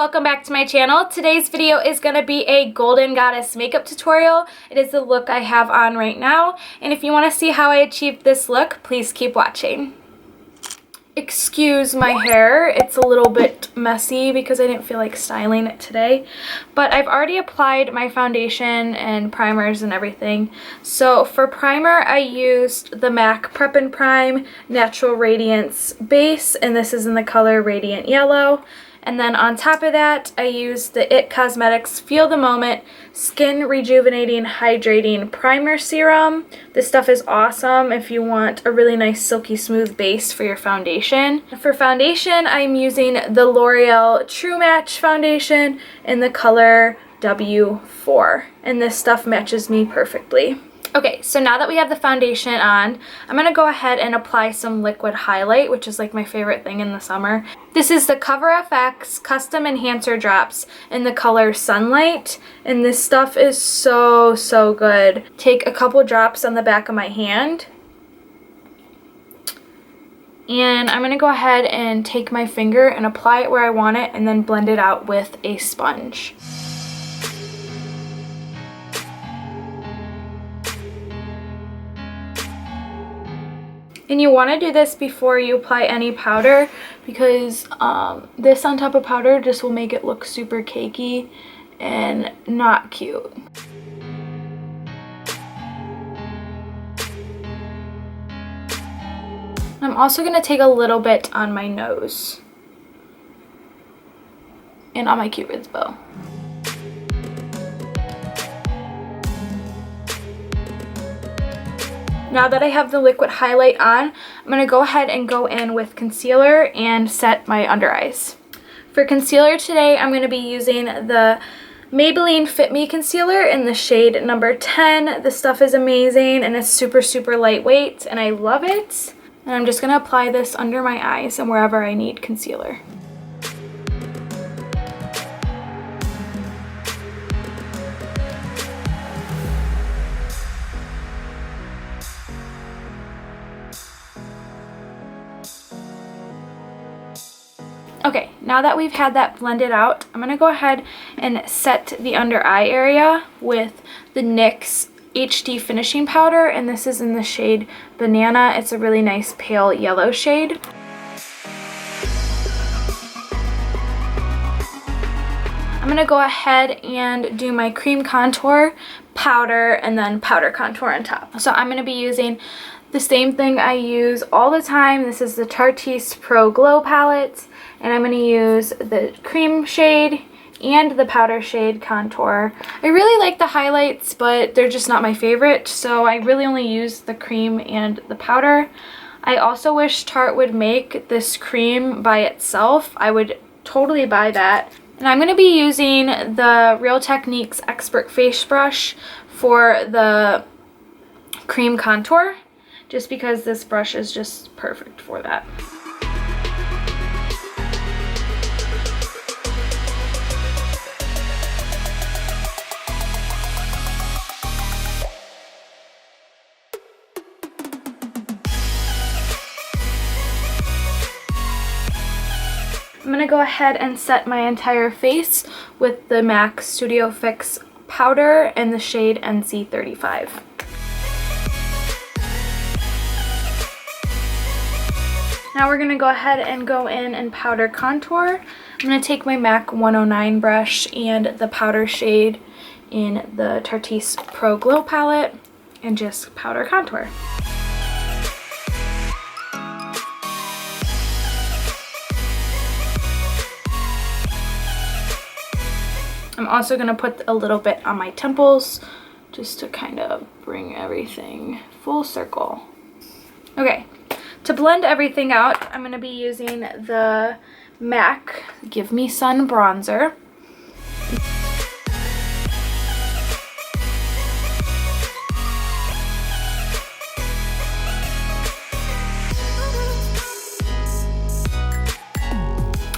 welcome back to my channel. Today's video is going to be a Golden Goddess makeup tutorial. It is the look I have on right now, and if you want to see how I achieved this look, please keep watching. Excuse my hair, it's a little bit messy because I didn't feel like styling it today, but I've already applied my foundation and primers and everything. So for primer, I used the MAC Prep and Prime Natural Radiance base, and this is in the color Radiant Yellow. And then on top of that, I used the IT Cosmetics Feel the Moment Skin Rejuvenating Hydrating Primer Serum. This stuff is awesome if you want a really nice silky smooth base for your foundation. For foundation, I'm using the L'Oreal True Match foundation in the color W4. And this stuff matches me perfectly. Okay, so now that we have the foundation on, I'm going to go ahead and apply some liquid highlight, which is like my favorite thing in the summer. This is the CoverFX Custom Enhancer Drops in the color Sunlight, and this stuff is so good. Take a couple drops on the back of my hand, and I'm going to go ahead and take my finger and apply it where I want it, and then blend it out with a sponge. And you want to do this before you apply any powder, because this on top of powder just will make it look super cakey and not cute. I'm also going to take a little bit on my nose and on my Cupid's bow. Now that I have the liquid highlight on, I'm going to go ahead and go in with concealer and set my under eyes. For concealer today, I'm going to be using the Maybelline Fit Me Concealer in the shade number 10. This stuff is amazing and it's super lightweight and I love it. And I'm just going to apply this under my eyes and wherever I need concealer. Okay, now that we've had that blended out, I'm going to go ahead and set the under eye area with the NYX HD Finishing Powder, and this is in the shade Banana. It's a really nice pale yellow shade. I'm going to go ahead and do my cream contour, powder, and then powder contour on top. So I'm going to be using the same thing I use all the time. This is the Tarte Pro Glow palette. And I'm going to use the cream shade and the powder shade contour. I really like the highlights, but they're just not my favorite, so I really only use the cream and the powder. I also wish Tarte would make this cream by itself. I would totally buy that. And I'm going to be using the Real Techniques Expert Face Brush for the cream contour, just because this brush is just perfect for that. I'm going to go ahead and set my entire face with the MAC Studio Fix powder in the shade NC35. Now we're going to go ahead and go in and powder contour. I'm going to take my MAC 109 brush and the powder shade in the Tarte Pro Glow palette and just powder contour. I'm also going to put a little bit on my temples just to kind of bring everything full circle. Okay, to blend everything out, I'm going to be using the MAC Give Me Sun bronzer.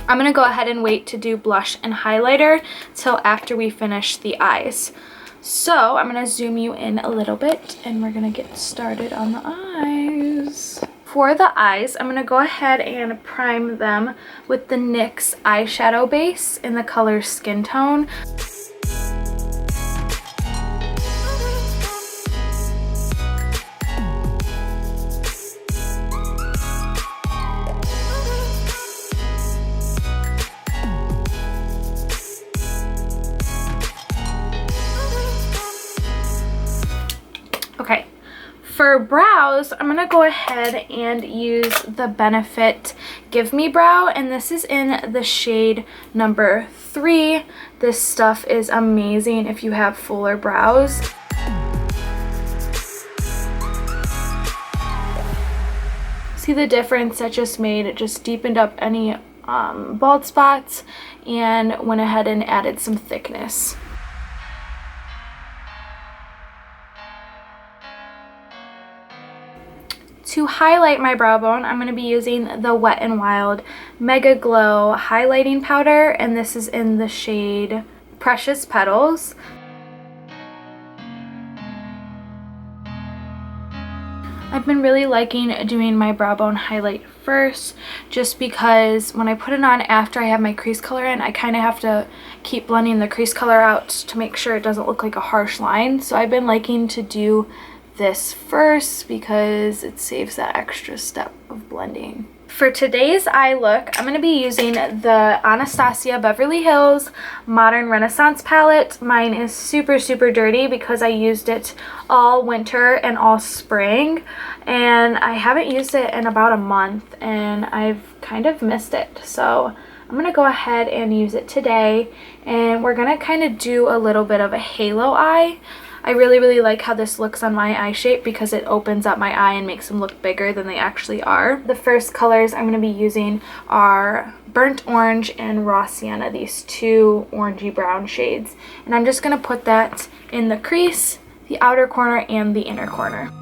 I'm going to go ahead and wait to do blush and highlighter till after we finish the eyes. So I'm going to zoom you in a little bit and we're going to get started on the eyes. For the eyes, I'm going to go ahead and prime them with the NYX eyeshadow base in the color Skin Tone. Okay, for brows, I'm going to go ahead and use the Benefit Give Me Brow, and this is in the shade number 3. This stuff is amazing if you have fuller brows. See the difference that just made? It just deepened up any bald spots and went ahead and added some thickness. To highlight my brow bone, I'm going to be using the Wet n Wild Mega Glow Highlighting Powder, and this is in the shade Precious Petals. I've been really liking doing my brow bone highlight first, just because when I put it on after I have my crease color in, I kind of have to keep blending the crease color out to make sure it doesn't look like a harsh line. So I've been liking to do this first because it saves that extra step of blending. For today's eye look, I'm going to be using the Anastasia Beverly Hills Modern Renaissance palette. Mine is super dirty because I used it all winter and all spring, and I haven't used it in about a month and I've kind of missed it. So I'm going to go ahead and use it today, and we're going to kind of do a little bit of a halo eye. I really like how this looks on my eye shape because it opens up my eye and makes them look bigger than they actually are. The first colors I'm going to be using are Burnt Orange and Raw Sienna, these two orangey brown shades. And I'm just going to put that in the crease, the outer corner, and the inner corner.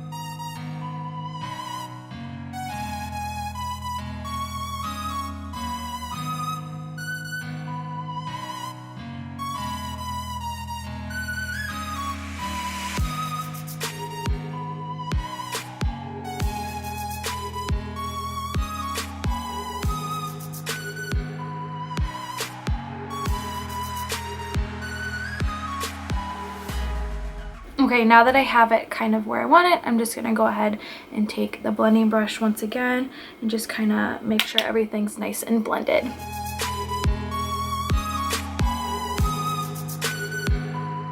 Okay, now that I have it kind of where I want it, I'm just going to go ahead and take the blending brush once again and just kind of make sure everything's nice and blended.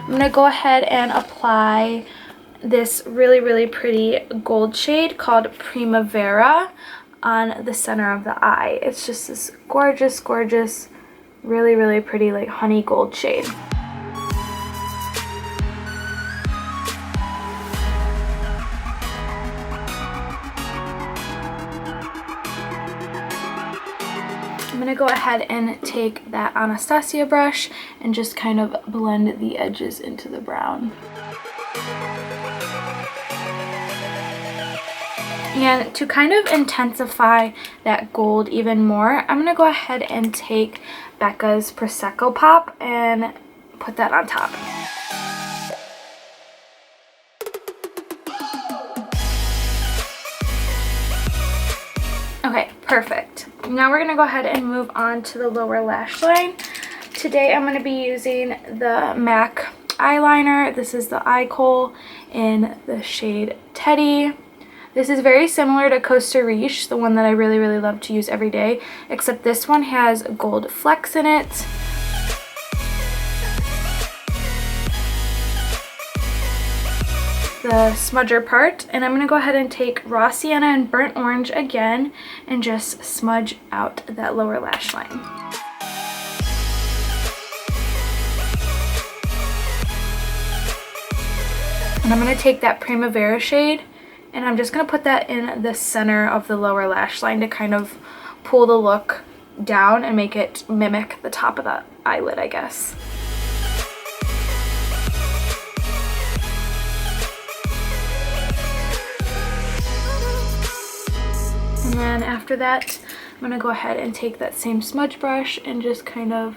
I'm going to go ahead and apply this really pretty gold shade called Primavera on the center of the eye. It's just this gorgeous, really pretty like honey gold shade. I'm going to go ahead and take that Anastasia brush and just kind of blend the edges into the brown. And to kind of intensify that gold even more, I'm going to go ahead and take Becca's Prosecco Pop and put that on top. Okay, perfect. Now we're going to go ahead and move on to the lower lash line. Today I'm going to be using the MAC eyeliner. This is the Eye Kohl in the shade Teddy. This is very similar to Costa Riche, the one that I really love to use every day, except this one has gold flecks in it. The smudger part, and I'm going to go ahead and take Raw Sienna and Burnt Orange again and just smudge out that lower lash line. And I'm going to take that Primavera shade and I'm just going to put that in the center of the lower lash line to kind of pull the look down and make it mimic the top of the eyelid, I guess. And then after that, I'm going to go ahead and take that same smudge brush and just kind of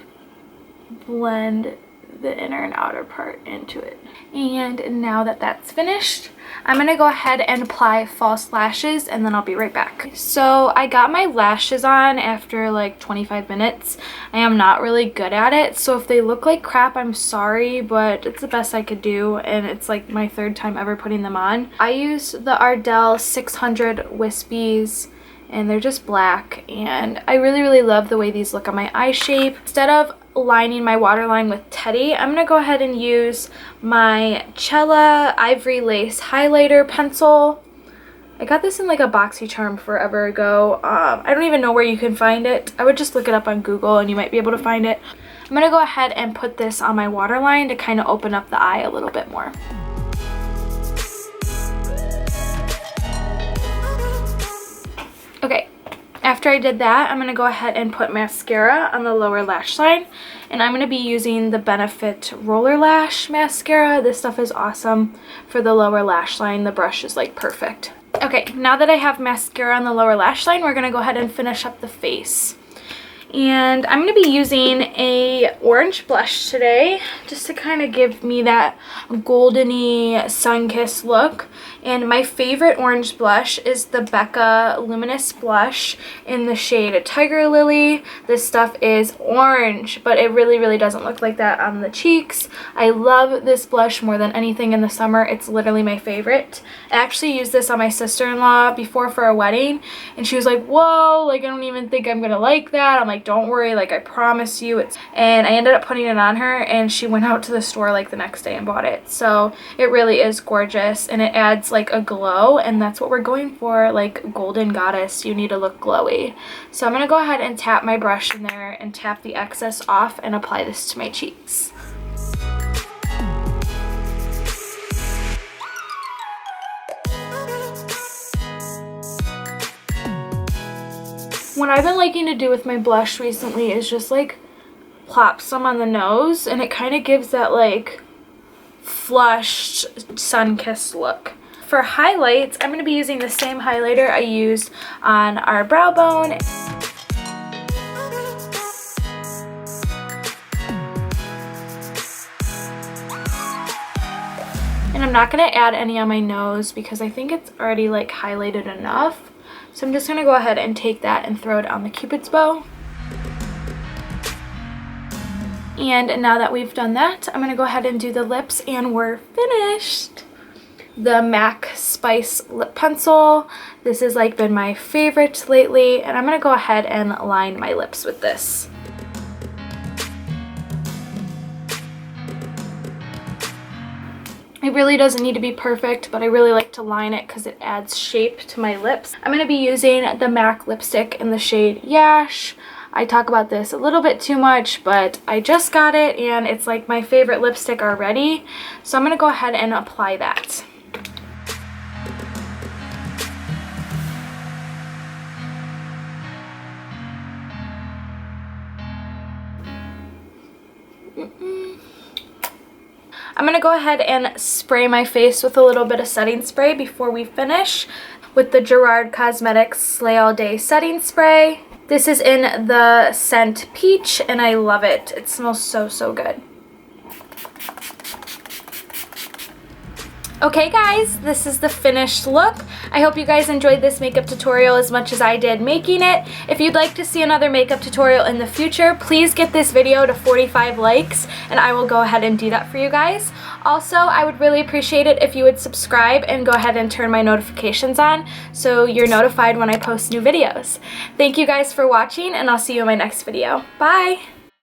blend the inner and outer part into it. And now that that's finished, I'm gonna go ahead and apply false lashes, and then I'll be right back. So I got my lashes on after like 25 minutes. I am not really good at it, so if they look like crap, I'm sorry, but it's the best I could do, and it's like my third time ever putting them on. I use the Ardell 600 Wispies, and they're just black, and I really love the way these look on my eye shape. Instead of lining my waterline with Teddy, I'm gonna go ahead and use my Cella Ivory Lace highlighter pencil. I got this in like a BoxyCharm forever ago. I don't even know where you can find it. I would just look it up on Google and you might be able to find it. I'm gonna go ahead and put this on my waterline to kind of open up the eye a little bit more. Okay, after I did that, I'm going to go ahead and put mascara on the lower lash line. And I'm going to be using the Benefit Roller Lash Mascara. This stuff is awesome for the lower lash line. The brush is like perfect. Okay, now that I have mascara on the lower lash line, we're going to go ahead and finish up the face. And I'm going to be using a orange blush today just to kind of give me that goldeny sun-kissed look. And my favorite orange blush is the Becca Luminous Blush in the shade Tiger Lily. This stuff is orange, but it really doesn't look like that on the cheeks. I love this blush more than anything in the summer. It's literally my favorite. I actually used this on my sister-in-law before for a wedding, and she was like, whoa, like I don't even think I'm gonna like that. I'm like, don't worry, like I promise you. And I ended up putting it on her, and she went out to the store like the next day and bought it. So it really is gorgeous, and it adds like a glow, and that's what we're going for, like golden goddess. You need to look glowy. So I'm gonna go ahead and tap my brush in there and tap the excess off and apply this to my cheeks. What I've been liking to do with my blush recently is just like plop some on the nose, and it kind of gives that like flushed sun-kissed look. For highlights, I'm going to be using the same highlighter I used on our brow bone. And I'm not going to add any on my nose because I think it's already like highlighted enough. So I'm just going to go ahead and take that and throw it on the Cupid's bow. And now that we've done that, I'm going to go ahead and do the lips, and we're finished. The MAC Spice lip pencil. This has like been my favorite lately, and I'm going to go ahead and line my lips with this. It really doesn't need to be perfect, but I really like to line it because it adds shape to my lips. I'm going to be using the MAC lipstick in the shade Yash. I talk about this a little bit too much, but I just got it, and it's like my favorite lipstick already. So I'm going to go ahead and apply that. I'm going to go ahead and spray my face with a little bit of setting spray before we finish with the Gerard Cosmetics Slay All Day Setting Spray. This is in the scent Peach, and I love it. It smells so good. Okay guys, this is the finished look. I hope you guys enjoyed this makeup tutorial as much as I did making it. If you'd like to see another makeup tutorial in the future, please get this video to 45 likes, and I will go ahead and do that for you guys. Also, I would really appreciate it if you would subscribe and go ahead and turn my notifications on so you're notified when I post new videos. Thank you guys for watching, and I'll see you in my next video. Bye!